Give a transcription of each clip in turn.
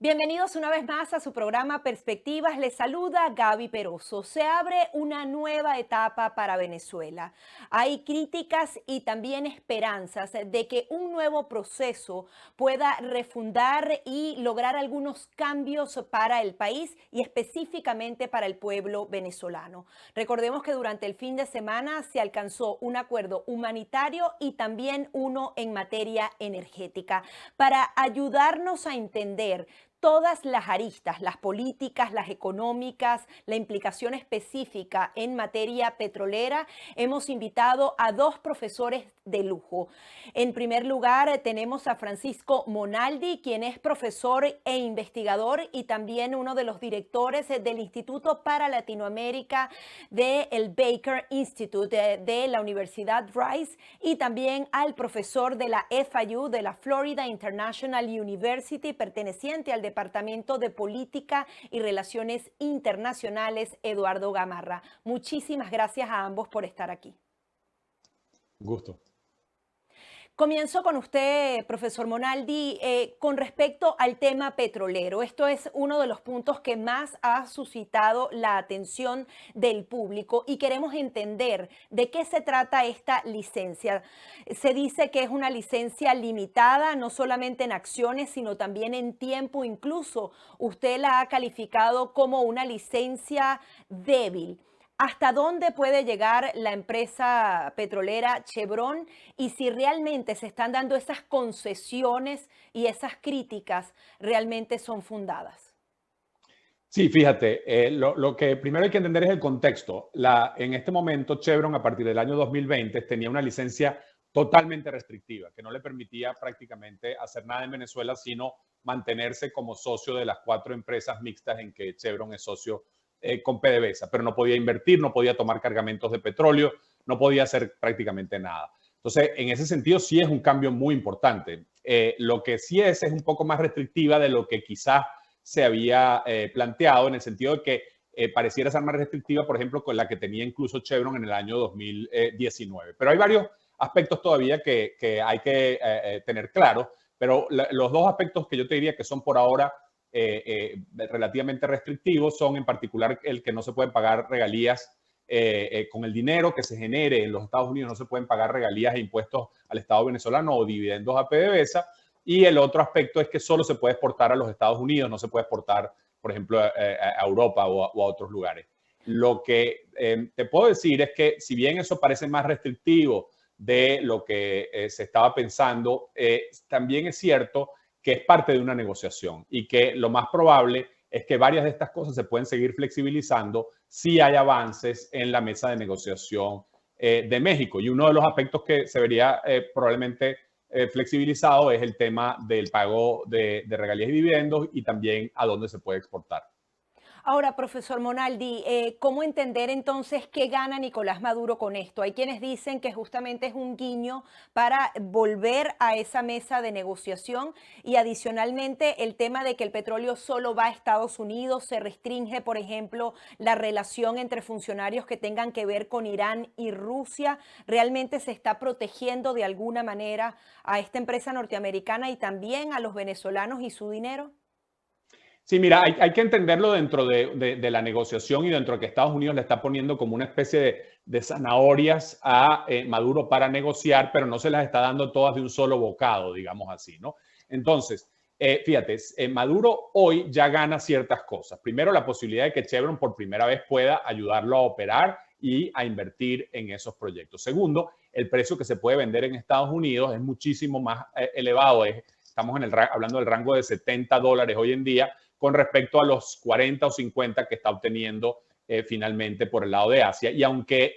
Bienvenidos una vez más a su programa Perspectivas. Les saluda Gaby Peroso. Se abre una nueva etapa para Venezuela. Hay críticas y también esperanzas de que un nuevo proceso pueda refundar y lograr algunos cambios para el país y específicamente para el pueblo venezolano. Recordemos que durante el fin de semana se alcanzó un acuerdo humanitario y también uno en materia energética para ayudarnos a entender todas las aristas, las políticas, las económicas, la implicación específica en materia petrolera. Hemos invitado a dos profesores de lujo. En primer lugar, tenemos a Francisco Monaldi, quien es profesor e investigador y también uno de los directores del Instituto para Latinoamérica del Baker Institute de la Universidad Rice, y también al profesor de la FIU, de la Florida International University, perteneciente al Departamento de Política y Relaciones Internacionales, Eduardo Gamarra. Muchísimas gracias a ambos por estar aquí. Gusto. Comienzo con usted, profesor Monaldi, con respecto al tema petrolero. Esto es uno de los puntos que más ha suscitado la atención del público y queremos entender de qué se trata esta licencia. Se dice que es una licencia limitada, no solamente en acciones, sino también en tiempo. Incluso usted la ha calificado como una licencia débil. ¿Hasta dónde puede llegar la empresa petrolera Chevron y si realmente se están dando esas concesiones y esas críticas realmente son fundadas? Sí, fíjate, lo que primero hay que entender es el contexto. En este momento, Chevron, a partir del año 2020, tenía una licencia totalmente restrictiva, que no le permitía prácticamente hacer nada en Venezuela, sino mantenerse como socio de las 4 empresas mixtas en que Chevron es socio con PDVSA, pero no podía invertir, no podía tomar cargamentos de petróleo, no podía hacer prácticamente nada. Entonces, en ese sentido, sí es un cambio muy importante. Lo que sí es un poco más restrictiva de lo que quizás se había planteado, en el sentido de que pareciera ser más restrictiva, por ejemplo, con la que tenía incluso Chevron en el año 2019. Pero hay varios aspectos todavía que hay que tener claros, pero los dos aspectos que yo te diría que son por ahora relativamente restrictivos son en particular el que no se pueden pagar regalías con el dinero que se genere en los Estados Unidos, no se pueden pagar regalías e impuestos al Estado venezolano o dividendos a PDVSA. Y el otro aspecto es que solo se puede exportar a los Estados Unidos, no se puede exportar, por ejemplo, a Europa o a otros lugares. Lo que te puedo decir es que si bien eso parece más restrictivo de lo que se estaba pensando, también es cierto que es parte de una negociación y que lo más probable es que varias de estas cosas se pueden seguir flexibilizando si hay avances en la mesa de negociación de México. Y uno de los aspectos que se vería probablemente flexibilizado es el tema del pago de regalías y dividendos y también a dónde se puede exportar. Ahora, profesor Monaldi, ¿cómo entender entonces qué gana Nicolás Maduro con esto? Hay quienes dicen que justamente es un guiño para volver a esa mesa de negociación y adicionalmente el tema de que el petróleo solo va a Estados Unidos, se restringe, por ejemplo, la relación entre funcionarios que tengan que ver con Irán y Rusia. ¿Realmente se está protegiendo de alguna manera a esta empresa norteamericana y también a los venezolanos y su dinero? Sí, mira, hay que entenderlo dentro de la negociación y dentro de que Estados Unidos le está poniendo como una especie de zanahorias a Maduro para negociar, pero no se las está dando todas de un solo bocado, digamos así, ¿no? Entonces, fíjate, Maduro hoy ya gana ciertas cosas. Primero, la posibilidad de que Chevron por primera vez pueda ayudarlo a operar y a invertir en esos proyectos. Segundo, el precio que se puede vender en Estados Unidos es muchísimo más elevado. Estamos hablando del rango de $70 hoy en día con respecto a los 40 o 50 que está obteniendo finalmente por el lado de Asia. Y aunque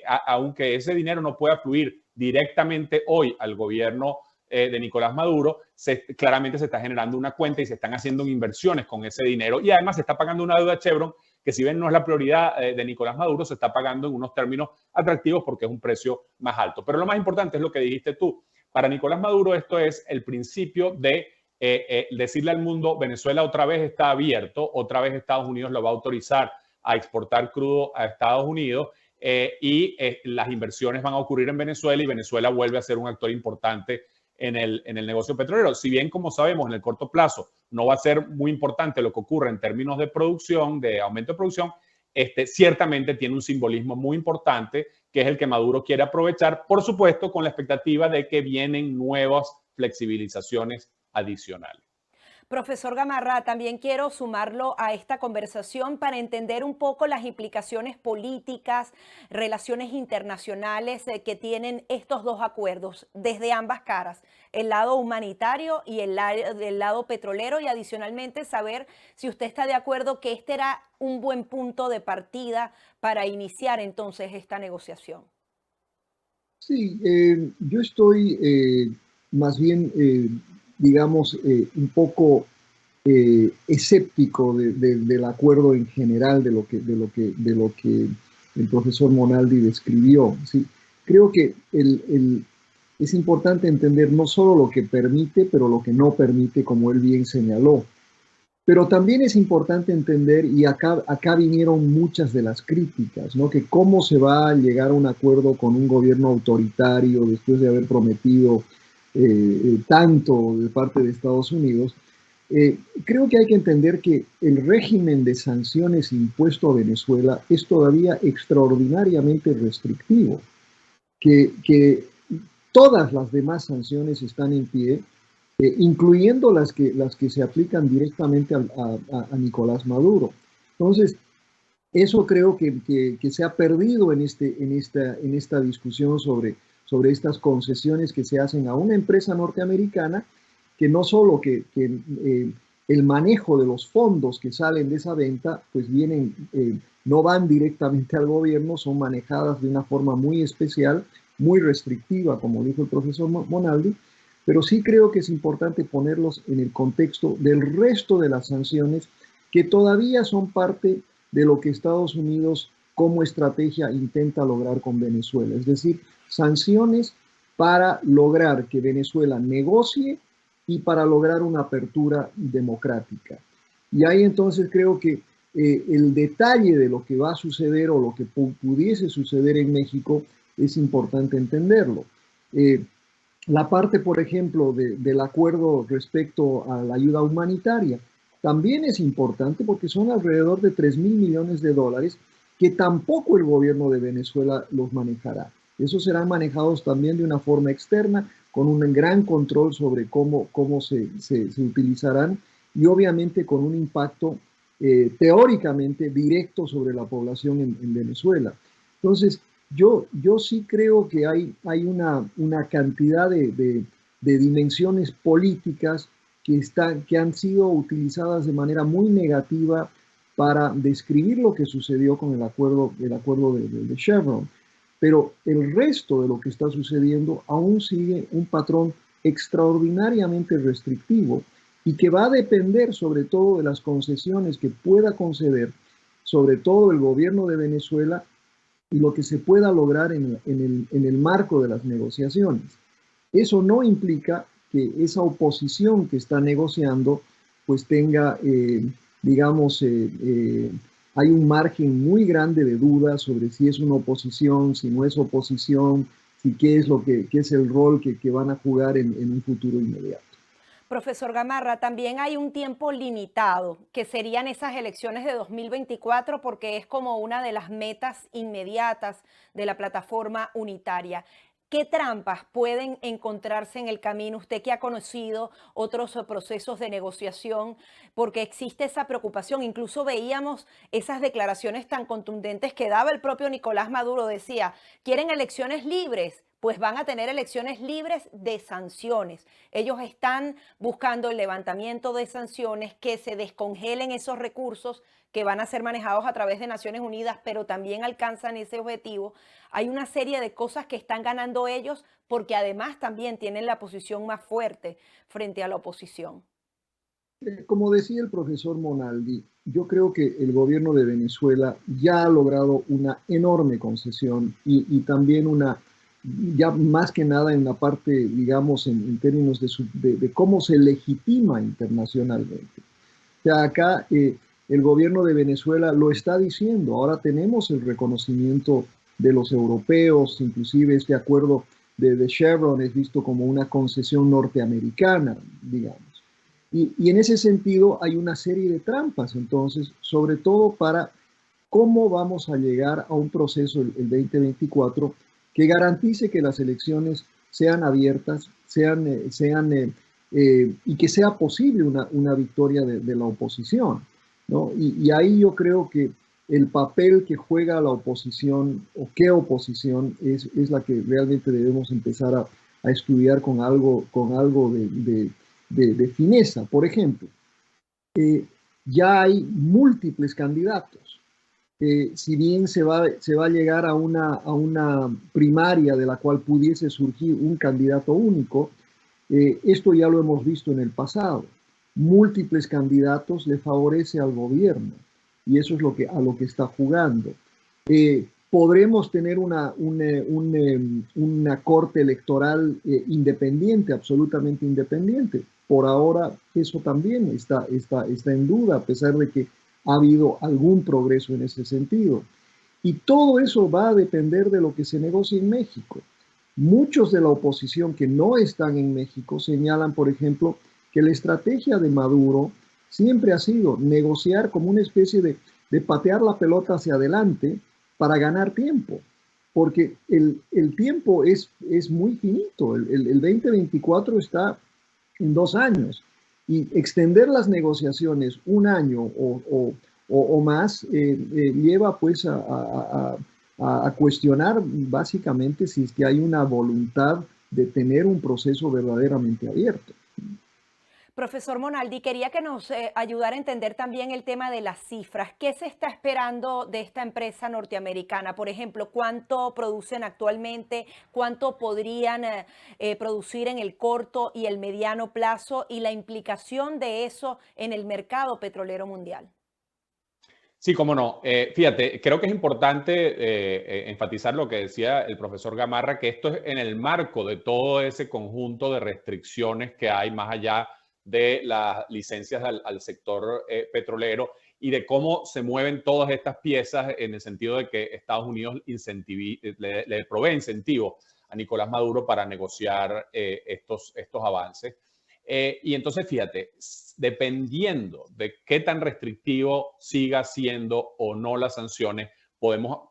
ese dinero no pueda fluir directamente hoy al gobierno de Nicolás Maduro, claramente se está generando una cuenta y se están haciendo inversiones con ese dinero. Y además se está pagando una deuda Chevron que, si bien no es la prioridad de Nicolás Maduro, se está pagando en unos términos atractivos porque es un precio más alto. Pero lo más importante es lo que dijiste tú. Para Nicolás Maduro esto es el principio de decirle al mundo: Venezuela otra vez está abierto, otra vez Estados Unidos lo va a autorizar a exportar crudo a Estados Unidos y las inversiones van a ocurrir en Venezuela y Venezuela vuelve a ser un actor importante en el negocio petrolero. Si bien, como sabemos, en el corto plazo no va a ser muy importante lo que ocurre en términos de producción, de aumento de producción, ciertamente tiene un simbolismo muy importante, que es el que Maduro quiere aprovechar, por supuesto, con la expectativa de que vienen nuevas flexibilizaciones adicionales. Profesor Gamarra, también quiero sumarlo a esta conversación para entender un poco las implicaciones políticas, relaciones internacionales que tienen estos dos acuerdos desde ambas caras, el lado humanitario y el lado petrolero, y adicionalmente saber si usted está de acuerdo que este era un buen punto de partida para iniciar entonces esta negociación. Sí, yo estoy más bien, digamos, un poco escéptico del acuerdo en general de lo que el profesor Monaldi describió. ¿Sí? Creo que es importante entender no solo lo que permite, pero lo que no permite, como él bien señaló. Pero también es importante entender, y acá vinieron muchas de las críticas, ¿no? Que cómo se va a llegar a un acuerdo con un gobierno autoritario después de haber prometido tanto de parte de Estados Unidos. Creo que hay que entender que el régimen de sanciones impuesto a Venezuela es todavía extraordinariamente restrictivo, que todas las demás sanciones están en pie, incluyendo las que se aplican directamente a Nicolás Maduro. Entonces, eso creo que se ha perdido en esta discusión sobre estas concesiones que se hacen a una empresa norteamericana, que no solo que el manejo de los fondos que salen de esa venta, pues no van directamente al gobierno, son manejadas de una forma muy especial, muy restrictiva, como dijo el profesor Monaldi, pero sí creo que es importante ponerlos en el contexto del resto de las sanciones que todavía son parte de lo que Estados Unidos como estrategia intenta lograr con Venezuela. Es decir, sanciones para lograr que Venezuela negocie y para lograr una apertura democrática. Y ahí entonces creo que el detalle de lo que va a suceder o lo que pudiese suceder en México es importante entenderlo. La parte, por ejemplo, del acuerdo respecto a la ayuda humanitaria también es importante porque son alrededor de 3.000 millones de dólares que tampoco el gobierno de Venezuela los manejará. Esos serán manejados también de una forma externa, con un gran control sobre cómo se utilizarán y obviamente con un impacto teóricamente directo sobre la población en Venezuela. Entonces, yo sí creo que hay una cantidad de dimensiones políticas que han sido utilizadas de manera muy negativa para describir lo que sucedió con el acuerdo de Chevron. Pero el resto de lo que está sucediendo aún sigue un patrón extraordinariamente restrictivo y que va a depender sobre todo de las concesiones que pueda conceder, sobre todo el gobierno de Venezuela, y lo que se pueda lograr en el marco de las negociaciones. Eso no implica que esa oposición que está negociando pues tenga, hay un margen muy grande de dudas sobre si es una oposición, si no es oposición, si qué es el rol que van a jugar en un futuro inmediato. Profesor Gamarra, también hay un tiempo limitado, que serían esas elecciones de 2024, porque es como una de las metas inmediatas de la plataforma unitaria. ¿Qué trampas pueden encontrarse en el camino? Usted que ha conocido otros procesos de negociación, porque existe esa preocupación. Incluso veíamos esas declaraciones tan contundentes que daba el propio Nicolás Maduro. Decía, ¿quieren elecciones libres? Pues van a tener elecciones libres de sanciones. Ellos están buscando el levantamiento de sanciones, que se descongelen esos recursos que van a ser manejados a través de Naciones Unidas, pero también alcanzan ese objetivo. Hay una serie de cosas que están ganando ellos porque además también tienen la posición más fuerte frente a la oposición. Como decía el profesor Monaldi, yo creo que el gobierno de Venezuela ya ha logrado una enorme concesión y también ya más que nada en la parte, digamos, en términos de cómo se legitima internacionalmente. O sea, acá el gobierno de Venezuela lo está diciendo. Ahora tenemos el reconocimiento de los europeos, inclusive este acuerdo de Chevron es visto como una concesión norteamericana, digamos. Y en ese sentido hay una serie de trampas, entonces, sobre todo para cómo vamos a llegar a un proceso el 2024 que garantice que las elecciones sean abiertas, y que sea posible una victoria de la oposición, ¿no? Y ahí yo creo que el papel que juega la oposición o qué oposición es la que realmente debemos empezar a estudiar con algo de fineza. Por ejemplo, ya hay múltiples candidatos. Si bien se va a llegar a una primaria de la cual pudiese surgir un candidato único, esto ya lo hemos visto en el pasado. Múltiples candidatos le favorece al gobierno y eso es a lo que está jugando. Podremos tener una corte electoral independiente, absolutamente independiente. Por ahora eso también está en duda, a pesar de que ha habido algún progreso en ese sentido. Y todo eso va a depender de lo que se negocie en México. Muchos de la oposición que no están en México señalan, por ejemplo, que la estrategia de Maduro siempre ha sido negociar como una especie de patear la pelota hacia adelante para ganar tiempo, porque el tiempo es muy finito. El 2024 está en 2 años y extender las negociaciones un año o más lleva pues a cuestionar básicamente si es que hay una voluntad de tener un proceso verdaderamente abierto. Profesor Monaldi, quería que nos ayudara a entender también el tema de las cifras. ¿Qué se está esperando de esta empresa norteamericana? Por ejemplo, ¿cuánto producen actualmente? ¿Cuánto podrían producir en el corto y el mediano plazo? Y la implicación de eso en el mercado petrolero mundial. Sí, cómo no. Fíjate, creo que es importante enfatizar lo que decía el profesor Gamarra, que esto es en el marco de todo ese conjunto de restricciones que hay más allá de las licencias al sector petrolero y de cómo se mueven todas estas piezas en el sentido de que Estados Unidos le provee incentivo a Nicolás Maduro para negociar estos avances. Y entonces, fíjate, dependiendo de qué tan restrictivo siga siendo o no las sanciones, podemos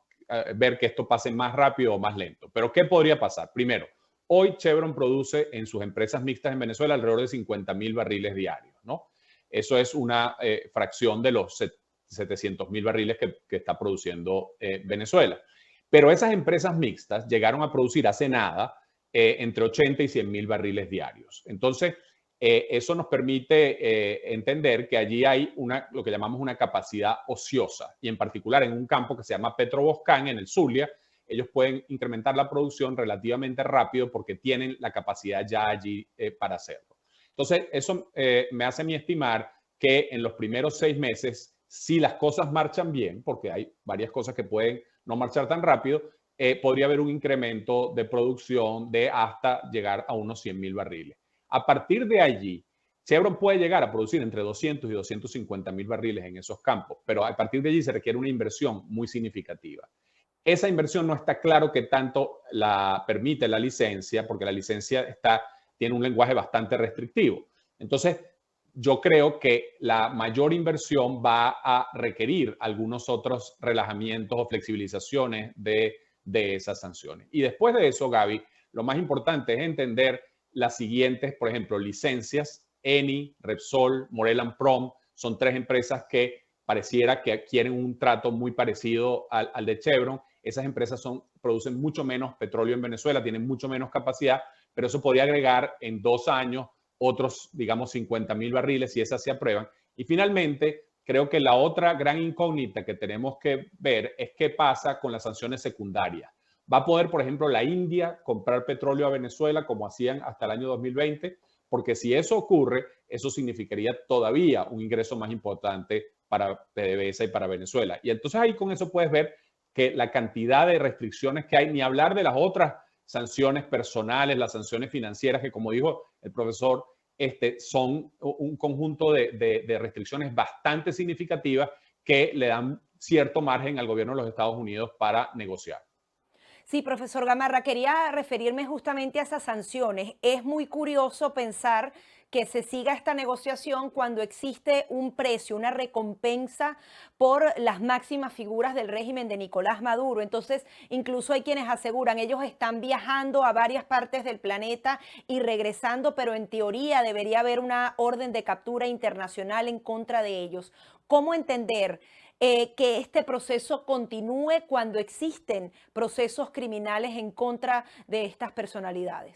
ver que esto pase más rápido o más lento. Pero ¿qué podría pasar? Primero, hoy Chevron produce en sus empresas mixtas en Venezuela alrededor de 50,000 barriles diarios, ¿no? Eso es una fracción de los 700,000 barriles que está produciendo Venezuela. Pero esas empresas mixtas llegaron a producir hace nada entre 80 y 100,000 barriles diarios. Entonces, eso nos permite entender que allí hay lo que llamamos una capacidad ociosa y en particular en un campo que se llama Petroboscán en el Zulia, ellos pueden incrementar la producción relativamente rápido porque tienen la capacidad ya allí para hacerlo. Entonces, eso me hace a mí estimar que en los primeros 6 meses, si las cosas marchan bien, porque hay varias cosas que pueden no marchar tan rápido, podría haber un incremento de producción de hasta llegar a unos 100,000 barriles. A partir de allí, Chevron puede llegar a producir entre 200 y 250,000 barriles en esos campos, pero a partir de allí se requiere una inversión muy significativa. Esa inversión no está claro que tanto la permite la licencia, porque la licencia tiene un lenguaje bastante restrictivo. Entonces, yo creo que la mayor inversión va a requerir algunos otros relajamientos o flexibilizaciones de esas sanciones. Y después de eso, Gaby, lo más importante es entender las siguientes, por ejemplo, licencias. Eni, Repsol, Maurel & Prom, son 3 empresas que pareciera que quieren un trato muy parecido al de Chevron. Esas empresas producen mucho menos petróleo en Venezuela, tienen mucho menos capacidad, pero eso podría agregar en 2 años otros, digamos, 50,000 barriles si esas se aprueban. Y finalmente, creo que la otra gran incógnita que tenemos que ver es qué pasa con las sanciones secundarias. ¿Va a poder, por ejemplo, la India comprar petróleo a Venezuela como hacían hasta el año 2020? Porque si eso ocurre, eso significaría todavía un ingreso más importante para PDVSA y para Venezuela. Y entonces ahí con eso puedes ver que la cantidad de restricciones que hay, ni hablar de las otras sanciones personales, las sanciones financieras, que como dijo el profesor, son un conjunto de restricciones bastante significativas que le dan cierto margen al gobierno de los Estados Unidos para negociar. Sí, profesor Gamarra, quería referirme justamente a esas sanciones. Es muy curioso pensar que se siga esta negociación cuando existe un precio, una recompensa por las máximas figuras del régimen de Nicolás Maduro. Entonces, incluso hay quienes aseguran, ellos están viajando a varias partes del planeta y regresando, pero en teoría debería haber una orden de captura internacional en contra de ellos. ¿Cómo entender que este proceso continúe cuando existen procesos criminales en contra de estas personalidades?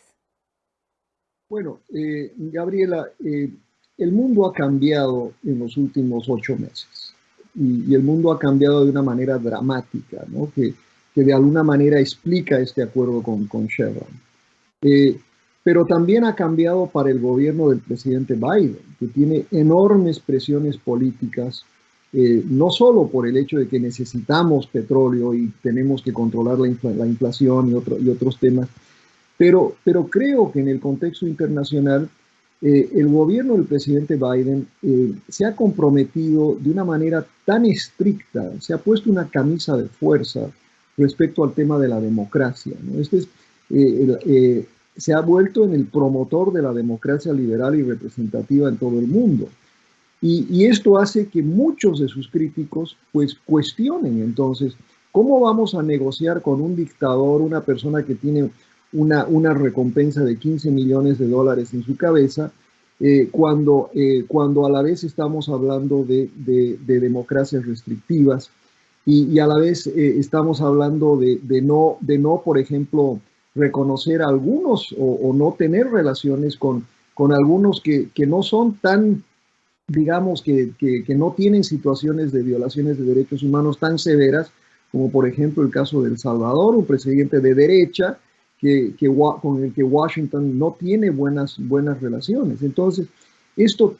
Bueno, Gabriela, el mundo ha cambiado en los últimos 8 meses y el mundo ha cambiado de una manera dramática, ¿no? Que de alguna manera explica este acuerdo con Chevron. Eh, pero también ha cambiado para el gobierno del presidente Biden, que tiene enormes presiones políticas, no solo por el hecho de que necesitamos petróleo y tenemos que controlar la inflación y otros temas, pero creo que en el contexto internacional, el gobierno del presidente Biden se ha comprometido de una manera tan estricta, se ha puesto una camisa de fuerza respecto al tema de la democracia, ¿no? Se ha vuelto en el promotor de la democracia liberal y representativa en todo el mundo. Y esto hace que muchos de sus críticos pues cuestionen entonces cómo vamos a negociar con un dictador, una persona que tiene una recompensa de 15 millones de dólares en su cabeza, cuando a la vez estamos hablando de democracias restrictivas y a la vez estamos hablando de no, por ejemplo, reconocer a algunos o no tener relaciones con algunos que no son tan, digamos, que no tienen situaciones de violaciones de derechos humanos tan severas, como por ejemplo el caso de El Salvador, un presidente de derecha con el que Washington no tiene buenas relaciones. Entonces,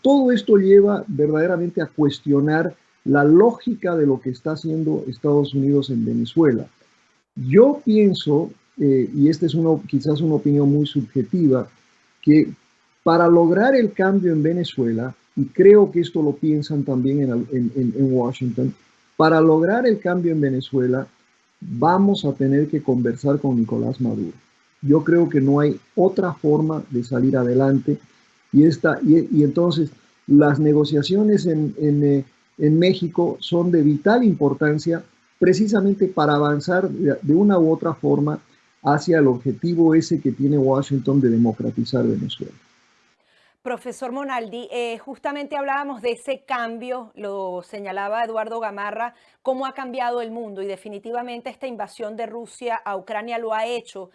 todo esto lleva verdaderamente a cuestionar la lógica de lo que está haciendo Estados Unidos en Venezuela. Yo pienso, y esta es quizás una opinión muy subjetiva, que para lograr el cambio en Venezuela, y creo que esto lo piensan también en Washington, para lograr el cambio en Venezuela, vamos a tener que conversar con Nicolás Maduro. Yo creo que no hay otra forma de salir adelante y entonces las negociaciones en México son de vital importancia precisamente para avanzar de una u otra forma hacia el objetivo ese que tiene Washington de democratizar Venezuela. Profesor Monaldi, justamente hablábamos de ese cambio, lo señalaba Eduardo Gamarra, cómo ha cambiado el mundo y definitivamente esta invasión de Rusia a Ucrania lo ha hecho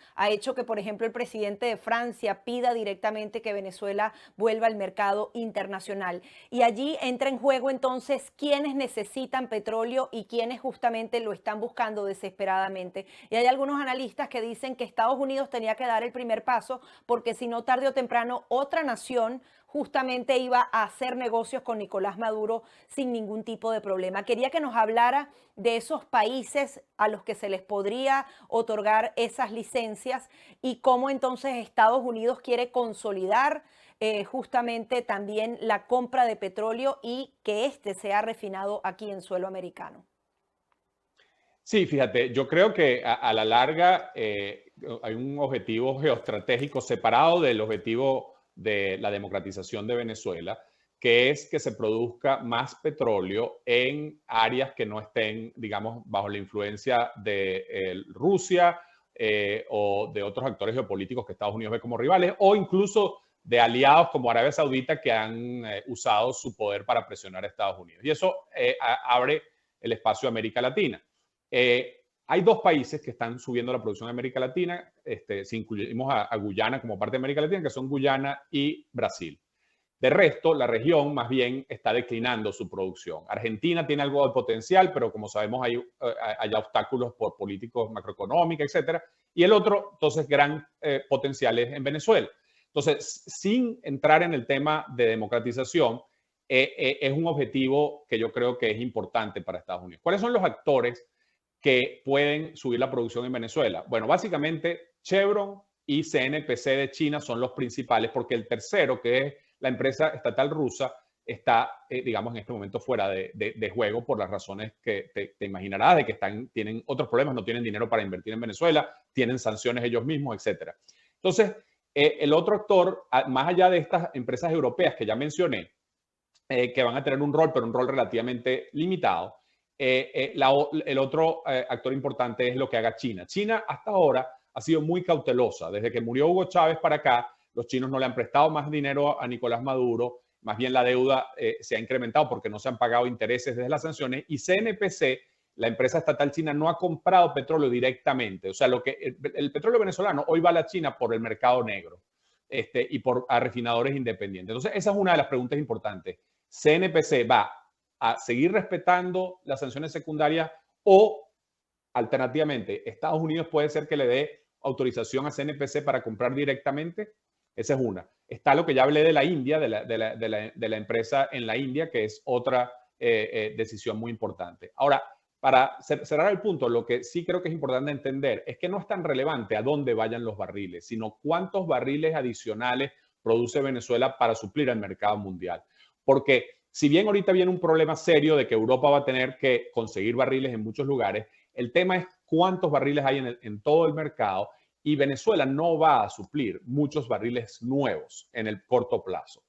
que, por ejemplo, el presidente de Francia pida directamente que Venezuela vuelva al mercado internacional. Y allí entra en juego entonces quiénes necesitan petróleo y quiénes justamente lo están buscando desesperadamente. Y hay algunos analistas que dicen que Estados Unidos tenía que dar el primer paso porque si no, tarde o temprano, otra nación justamente iba a hacer negocios con Nicolás Maduro sin ningún tipo de problema. Quería que nos hablara de esos países a los que se les podría otorgar esas licencias y cómo entonces Estados Unidos quiere consolidar justamente también la compra de petróleo y que éste sea refinado aquí en suelo americano. Sí, fíjate, yo creo que a la larga hay un objetivo geoestratégico separado del objetivo de la democratización de Venezuela, que es que se produzca más petróleo en áreas que no estén, digamos, bajo la influencia de Rusia o de otros actores geopolíticos que Estados Unidos ve como rivales, o incluso de aliados como Arabia Saudita que han usado su poder para presionar a Estados Unidos. Y eso abre el espacio a América Latina. Hay dos países que están subiendo la producción de América Latina, si incluimos a Guyana como parte de América Latina, que son Guyana y Brasil. De resto, la región más bien está declinando su producción. Argentina tiene algo de potencial, pero como sabemos hay obstáculos por políticos macroeconómicos, etcétera. Y el otro, entonces, gran potencial es en Venezuela. Entonces, sin entrar en el tema de democratización, es un objetivo que yo creo que es importante para Estados Unidos. ¿Cuáles son los actores que pueden subir la producción en Venezuela? Bueno, básicamente Chevron y CNPC de China son los principales, porque el tercero, que es la empresa estatal rusa, está, digamos, en este momento fuera de juego por las razones que te imaginarás, de que tienen otros problemas, no tienen dinero para invertir en Venezuela, tienen sanciones ellos mismos, etc. Entonces, el otro actor, más allá de estas empresas europeas que ya mencioné, que van a tener un rol, pero un rol relativamente limitado, el otro actor importante es lo que haga China. China hasta ahora ha sido muy cautelosa. Desde que murió Hugo Chávez para acá, los chinos no le han prestado más dinero a Nicolás Maduro, más bien la deuda se ha incrementado porque no se han pagado intereses desde las sanciones, y CNPC, la empresa estatal china, no ha comprado petróleo directamente. O sea, el petróleo venezolano hoy va a la China por el mercado negro y a refinadores independientes. Entonces, esa es una de las preguntas importantes. ¿CNPC va a seguir respetando las sanciones secundarias o, alternativamente, Estados Unidos puede ser que le dé autorización a CNPC para comprar directamente? Esa es una. Está lo que ya hablé de la India, de la empresa en la India, que es otra decisión muy importante. Ahora, para cerrar el punto, lo que sí creo que es importante entender es que no es tan relevante a dónde vayan los barriles, sino cuántos barriles adicionales produce Venezuela para suplir al mercado mundial. Porque si bien ahorita viene un problema serio de que Europa va a tener que conseguir barriles en muchos lugares, el tema es cuántos barriles hay en todo el mercado, y Venezuela no va a suplir muchos barriles nuevos en el corto plazo.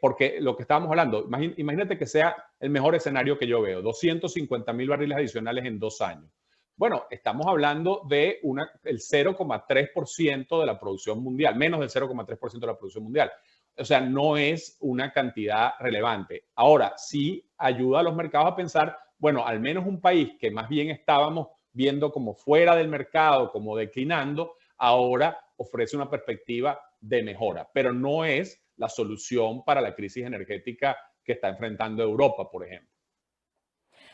Porque lo que estábamos hablando, imagínate que sea el mejor escenario que yo veo, 250,000 barriles adicionales en 2 años. Bueno, estamos hablando de el 0,3% de la producción mundial, menos del 0,3% de la producción mundial. O sea, no es una cantidad relevante. Ahora, sí ayuda a los mercados a pensar, bueno, al menos un país que más bien estábamos viendo como fuera del mercado, como declinando, ahora ofrece una perspectiva de mejora, pero no es la solución para la crisis energética que está enfrentando Europa, por ejemplo.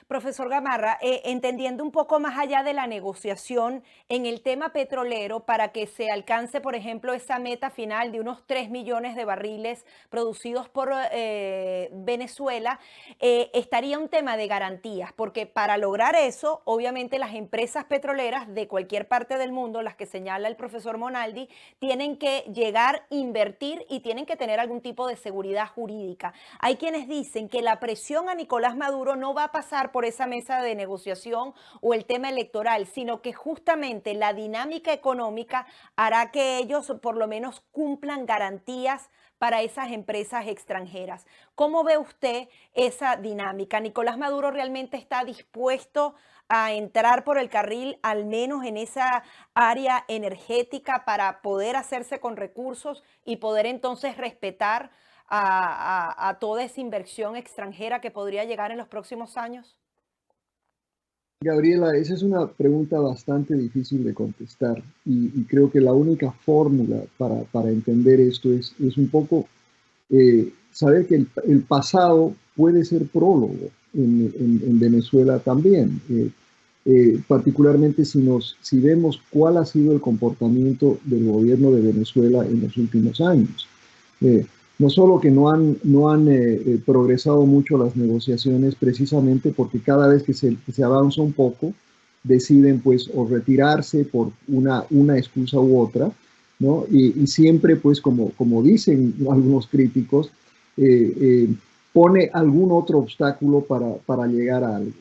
Profesor Gamarra, entendiendo un poco más allá de la negociación en el tema petrolero para que se alcance, por ejemplo, esa meta final de unos 3 millones de barriles producidos por Venezuela, estaría un tema de garantías, porque para lograr eso, obviamente las empresas petroleras de cualquier parte del mundo, las que señala el profesor Monaldi, tienen que llegar, invertir y tienen que tener algún tipo de seguridad jurídica. Hay quienes dicen que la presión a Nicolás Maduro no va a pasar por esa mesa de negociación o el tema electoral, sino que justamente la dinámica económica hará que ellos por lo menos cumplan garantías para esas empresas extranjeras. ¿Cómo ve usted esa dinámica? ¿Nicolás Maduro realmente está dispuesto a entrar por el carril, al menos en esa área energética, para poder hacerse con recursos y poder entonces respetar a toda esa inversión extranjera que podría llegar en los próximos años? Gabriela, esa es una pregunta bastante difícil de contestar y creo que la única fórmula para entender esto es un poco saber que el pasado puede ser prólogo en Venezuela también, particularmente si vemos cuál ha sido el comportamiento del gobierno de Venezuela en los últimos años. No solo que no han progresado mucho las negociaciones, precisamente porque cada vez que se avanza un poco, deciden pues o retirarse por una excusa u otra, ¿no? Y siempre pues como dicen algunos críticos, pone algún otro obstáculo para llegar a algo.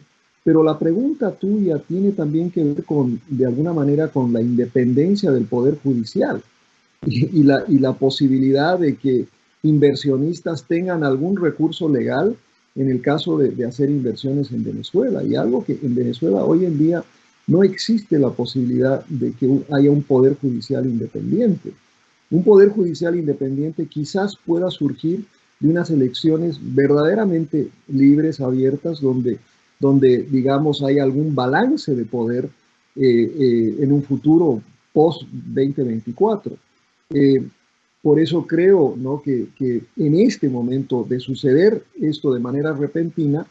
Pero la pregunta tuya tiene también que ver de alguna manera con la independencia del Poder Judicial y la posibilidad de que inversionistas tengan algún recurso legal en el caso de hacer inversiones en Venezuela. Y algo que en Venezuela hoy en día no existe la posibilidad de que haya un poder judicial independiente. Un poder judicial independiente quizás pueda surgir de unas elecciones verdaderamente libres, abiertas, donde digamos, hay algún balance de poder en un futuro post-2024. Por eso creo, ¿no?, que en este momento de suceder esto de manera repentina,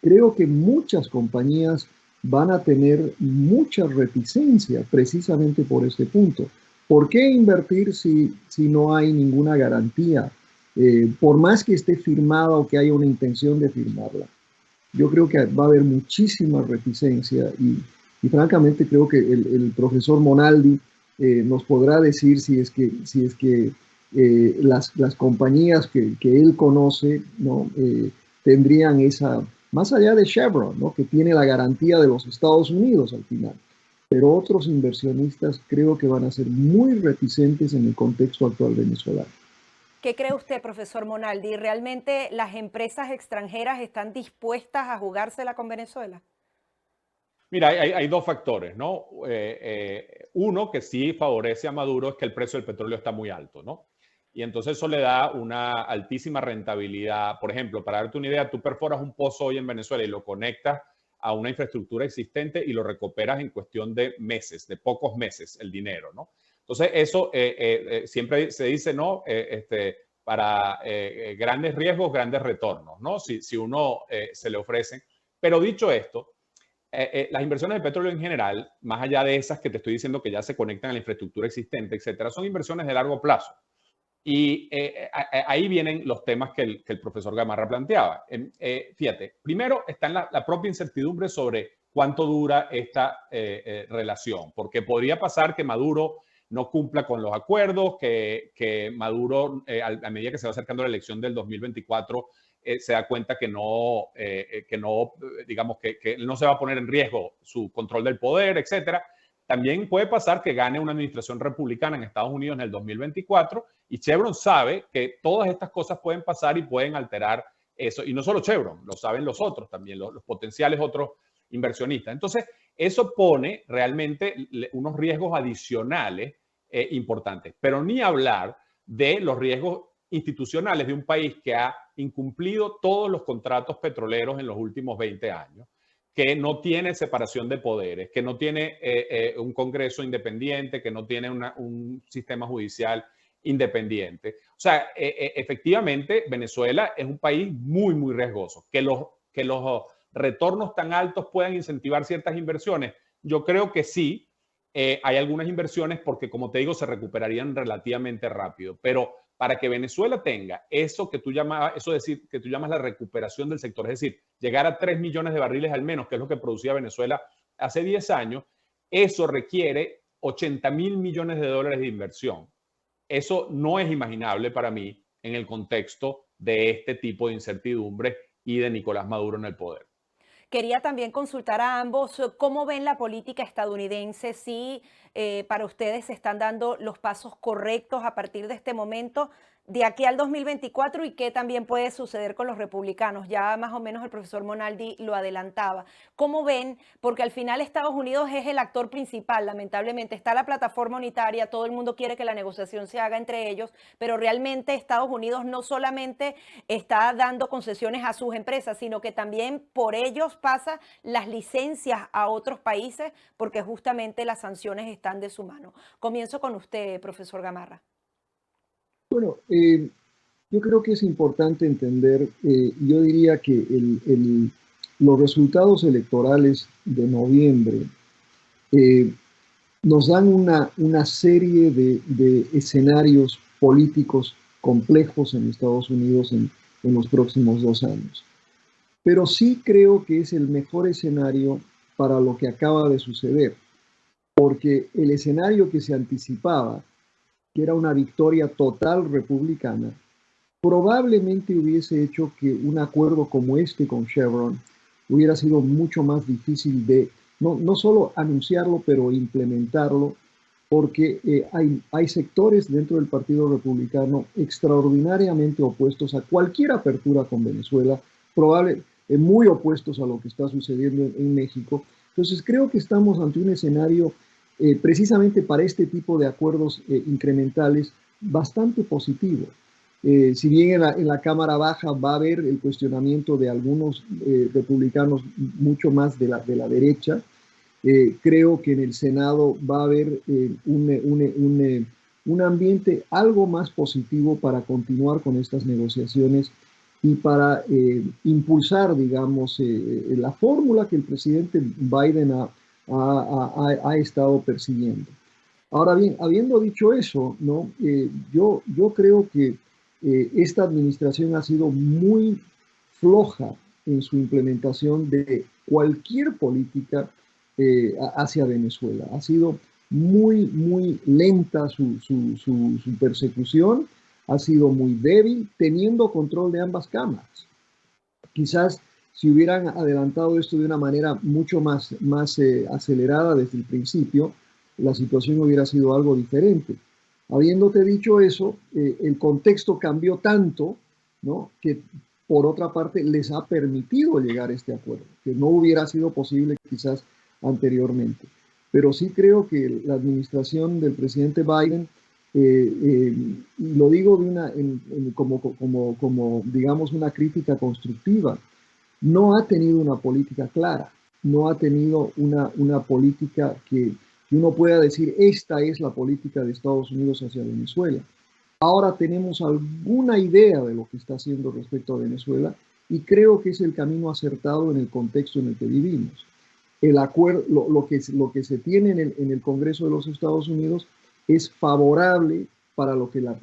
creo que muchas compañías van a tener mucha reticencia precisamente por este punto. ¿Por qué invertir si no hay ninguna garantía? Por más que esté firmada o que haya una intención de firmarla. Yo creo que va a haber muchísima reticencia y francamente creo que el profesor Monaldi nos podrá decir si es que las compañías que él conoce, ¿no? Tendrían esa, más allá de Chevron, ¿no? Que tiene la garantía de los Estados Unidos al final. Pero otros inversionistas creo que van a ser muy reticentes en el contexto actual venezolano. ¿Qué cree usted, profesor Monaldi? ¿Realmente las empresas extranjeras están dispuestas a jugársela con Venezuela? Mira, hay dos factores, ¿no? Uno que sí favorece a Maduro es que el precio del petróleo está muy alto, ¿no? Y entonces eso le da una altísima rentabilidad. Por ejemplo, para darte una idea, tú perforas un pozo hoy en Venezuela y lo conectas a una infraestructura existente y lo recuperas en cuestión de meses, de pocos meses, el dinero, ¿no? Entonces, eso siempre se dice, ¿no? Para grandes riesgos, grandes retornos, ¿no? Si uno se le ofrecen. Pero dicho esto, las inversiones de petróleo en general, más allá de esas que te estoy diciendo que ya se conectan a la infraestructura existente, etcétera, son inversiones de largo plazo. Y ahí vienen los temas que el profesor Gamarra planteaba. Fíjate, primero está en la propia incertidumbre sobre cuánto dura esta relación, porque podría pasar que Maduro no cumpla con los acuerdos, que Maduro, a medida que se va acercando la elección del 2024, se da cuenta que no, digamos, que no se va a poner en riesgo su control del poder, etcétera. También puede pasar que gane una administración republicana en Estados Unidos en el 2024 y Chevron sabe que todas estas cosas pueden pasar y pueden alterar eso. Y no solo Chevron, lo saben los otros también, los potenciales otros inversionistas. Entonces, eso pone realmente unos riesgos adicionales importantes, pero ni hablar de los riesgos institucionales de un país que ha incumplido todos los contratos petroleros en los últimos 20 años, que no tiene separación de poderes, que no tiene un Congreso independiente, que no tiene un sistema judicial independiente. O sea, efectivamente, Venezuela es un país muy, muy riesgoso. Que los retornos tan altos puedan incentivar ciertas inversiones, yo creo que sí. Hay algunas inversiones porque, como te digo, se recuperarían relativamente rápido, pero para que Venezuela tenga eso que tú llamas, eso decir, que tú llamas la recuperación del sector, es decir, llegar a 3 millones de barriles al menos, que es lo que producía Venezuela hace 10 años, eso requiere 80.000 millones de dólares de inversión. Eso no es imaginable para mí en el contexto de este tipo de incertidumbre y de Nicolás Maduro en el poder. Quería también consultar a ambos cómo ven la política estadounidense, si para ustedes se están dando los pasos correctos a partir de este momento, de aquí al 2024 y qué también puede suceder con los republicanos. Ya más o menos el profesor Monaldi lo adelantaba. ¿Cómo ven? Porque al final Estados Unidos es el actor principal, lamentablemente. Está la plataforma unitaria, todo el mundo quiere que la negociación se haga entre ellos, pero realmente Estados Unidos no solamente está dando concesiones a sus empresas, sino que también por ellos pasa las licencias a otros países porque justamente las sanciones están de su mano. Comienzo con usted, profesor Gamarra. Bueno, yo creo que es importante entender, yo diría que los resultados electorales de noviembre nos dan una serie de escenarios políticos complejos en Estados Unidos en los próximos 2 años. Pero sí creo que es el mejor escenario para lo que acaba de suceder, porque el escenario que se anticipaba, que era una victoria total republicana, probablemente hubiese hecho que un acuerdo como este con Chevron hubiera sido mucho más difícil de, no solo anunciarlo, pero implementarlo, porque hay sectores dentro del Partido Republicano extraordinariamente opuestos a cualquier apertura con Venezuela, muy opuestos a lo que está sucediendo en México. Entonces creo que estamos ante un escenario precisamente para este tipo de acuerdos incrementales bastante positivo. Si bien en la Cámara Baja va a haber el cuestionamiento de algunos republicanos mucho más de la derecha, creo que en el Senado va a haber un ambiente algo más positivo para continuar con estas negociaciones y para impulsar, digamos, la fórmula que el presidente Biden ha estado persiguiendo. Ahora bien, habiendo dicho eso, ¿no? Yo creo que esta administración ha sido muy floja en su implementación de cualquier política hacia Venezuela. Ha sido muy lenta su persecución ha sido muy débil, teniendo control de ambas cámaras. Quizás si hubieran adelantado esto de una manera mucho más acelerada desde el principio, la situación hubiera sido algo diferente. Habiéndote dicho eso, el contexto cambió tanto, ¿no?, que por otra parte les ha permitido llegar a este acuerdo, que no hubiera sido posible quizás anteriormente. Pero sí creo que la administración del presidente Biden, lo digo como digamos una crítica constructiva, no ha tenido una política clara, no ha tenido una política que uno pueda decir, esta es la política de Estados Unidos hacia Venezuela. Ahora tenemos alguna idea de lo que está haciendo respecto a Venezuela y creo que es el camino acertado en el contexto en el que vivimos. El acuerdo, lo que se tiene en el Congreso de los Estados Unidos es favorable para lo que la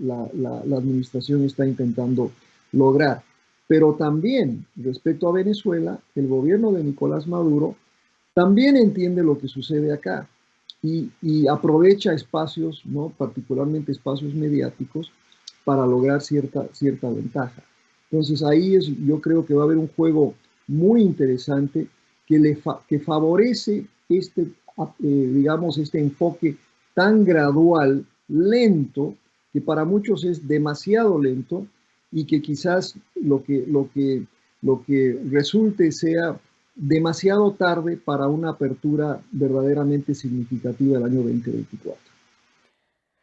administración está intentando lograr. Pero también respecto a Venezuela, el gobierno de Nicolás Maduro también entiende lo que sucede acá y aprovecha espacios, ¿no?, particularmente espacios mediáticos, para lograr cierta ventaja. Entonces ahí yo creo que va a haber un juego muy interesante que favorece digamos, este enfoque tan gradual, lento, que para muchos es demasiado lento y que quizás lo que resulte sea demasiado tarde para una apertura verdaderamente significativa del año 2024.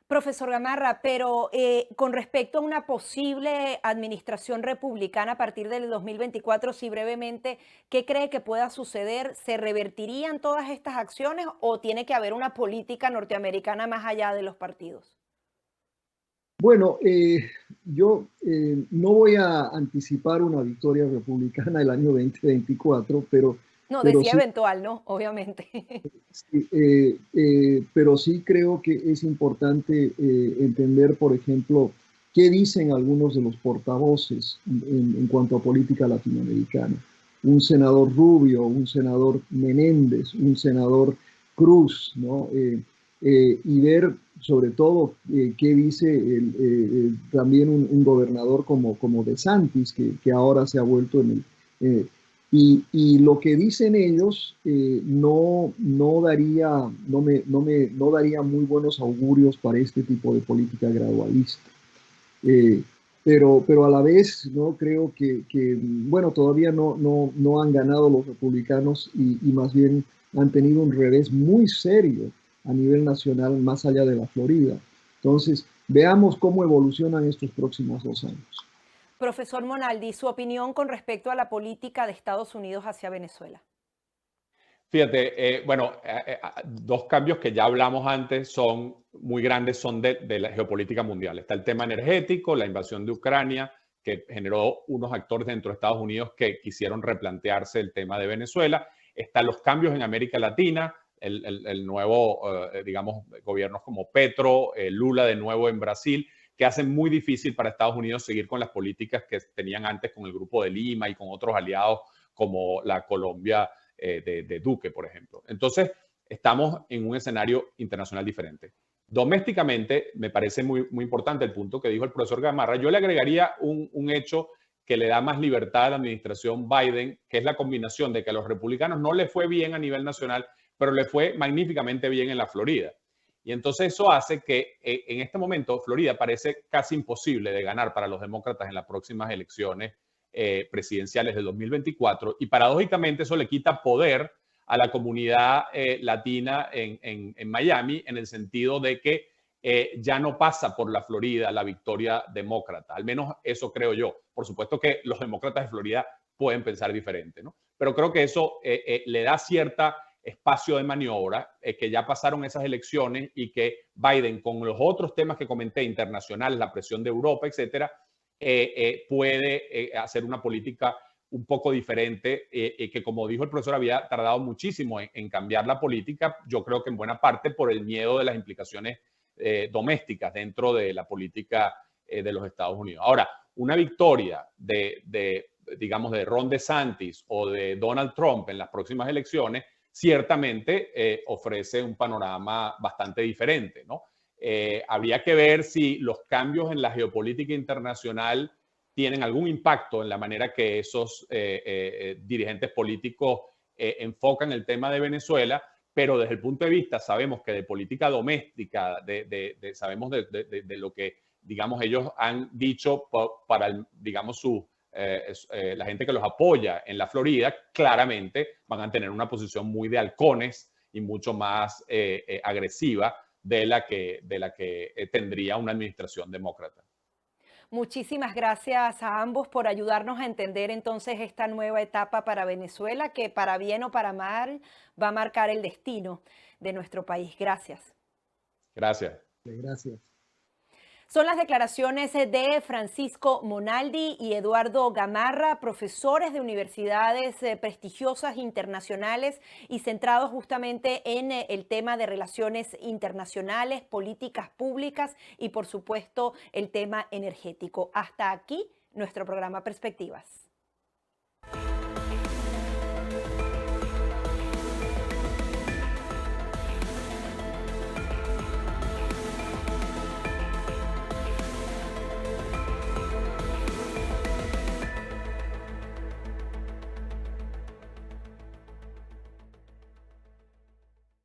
Profesor Gamarra, pero con respecto a una posible administración republicana a partir del 2024, si brevemente, ¿qué cree que pueda suceder? ¿Se revertirían todas estas acciones o tiene que haber una política norteamericana más allá de los partidos? Bueno, yo no voy a anticipar una victoria republicana el año 2024, No, pero decía sí, eventual, ¿no? Obviamente. sí, pero sí creo que es importante entender, por ejemplo, qué dicen algunos de los portavoces en cuanto a política latinoamericana. Un senador Rubio, un senador Menéndez, un senador Cruz, ¿no? Y ver sobre todo qué dice también un gobernador como DeSantis, que ahora se ha vuelto en el... y lo que dicen ellos no daría muy buenos augurios para este tipo de política gradualista. Eh, pero a la vez, ¿no?, creo bueno, todavía no han ganado los republicanos y más bien han tenido un revés muy serio a nivel nacional, más allá de la Florida. Entonces, veamos cómo evolucionan estos próximos 2 años. Profesor Monaldi, su opinión con respecto a la política de Estados Unidos hacia Venezuela. Fíjate, bueno, dos cambios que ya hablamos antes son muy grandes, son de la geopolítica mundial. Está el tema energético, la invasión de Ucrania, que generó unos actores dentro de Estados Unidos que quisieron replantearse el tema de Venezuela. Están los cambios en América Latina, el nuevo, digamos, gobiernos como Petro, Lula de nuevo en Brasil, que hacen muy difícil para Estados Unidos seguir con las políticas que tenían antes con el Grupo de Lima y con otros aliados como la Colombia de Duque, por ejemplo. Entonces, estamos en un escenario internacional diferente. Domésticamente, me parece muy, muy importante el punto que dijo el profesor Gamarra. Yo le agregaría un hecho que le da más libertad a la administración Biden, que es la combinación de que a los republicanos no les fue bien a nivel nacional, pero le fue magníficamente bien en la Florida. Y entonces eso hace que en este momento Florida parece casi imposible de ganar para los demócratas en las próximas elecciones presidenciales de 2024 y paradójicamente eso le quita poder a la comunidad latina en Miami en el sentido de que ya no pasa por la Florida la victoria demócrata, al menos eso creo yo. Por supuesto que los demócratas de Florida pueden pensar diferente, ¿no? Pero creo que eso le da cierta espacio de maniobra, que ya pasaron esas elecciones y que Biden con los otros temas que comenté, internacionales, la presión de Europa, etcétera, puede hacer una política un poco diferente, que como dijo el profesor, había tardado muchísimo en cambiar la política, yo creo que en buena parte por el miedo de las implicaciones domésticas dentro de la política de los Estados Unidos. Ahora, una victoria digamos, de Ron DeSantis o de Donald Trump en las próximas elecciones, ciertamente ofrece un panorama bastante diferente, ¿no? Habría que ver si los cambios en la geopolítica internacional tienen algún impacto en la manera que esos dirigentes políticos enfocan el tema de Venezuela, pero desde el punto de vista, sabemos que de política doméstica, sabemos de lo que, digamos, ellos han dicho para, digamos, la gente que los apoya en la Florida, claramente van a tener una posición muy de halcones y mucho más agresiva de la que tendría una administración demócrata. Muchísimas gracias a ambos por ayudarnos a entender entonces esta nueva etapa para Venezuela, que para bien o para mal va a marcar el destino de nuestro país. Gracias. Gracias. Gracias. Son las declaraciones de Francisco Monaldi y Eduardo Gamarra, profesores de universidades prestigiosas internacionales y centrados justamente en el tema de relaciones internacionales, políticas públicas y, por supuesto, el tema energético. Hasta aquí nuestro programa Perspectivas.